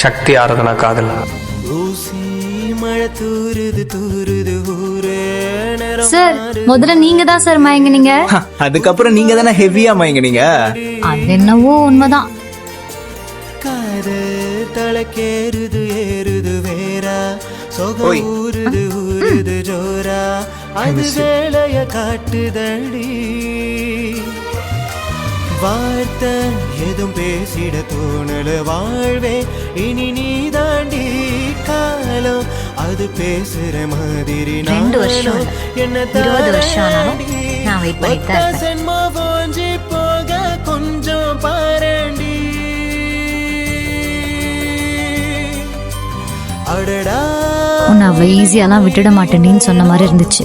சக்தி ஆராதனா காதல். சார் முதல்ல நீங்க தான் சார் மயங்கினீங்க. அதுக்கப்புறம் நீங்க தானே ஹெவியா மயங்கினீங்க. அது என்னவோ உண்மைதான். காதல் தலக்கேறுது ஏறுது வேறா சொகூருது ஊருது ஜோரா அது வேலைய காட்டுதடி வார்த்தை எதுவும் பேசிட தோணல வாழ்வே இனி நீ தாண்டி காலம் அது பேசுற மாதிரி 2 வருஷம் இல்ல, 20 வருஷம் ஆனாலும் நான் வெயிட் பண்ணிட்டு தான் இருப்பேன். சென்மா போஞ்சி போக கொஞ்சம் பாரண்டி உன்னை அவ ஈஸியாலாம் விட்டுட மாட்டேன்னு சொன்ன மாதிரி இருந்துச்சு.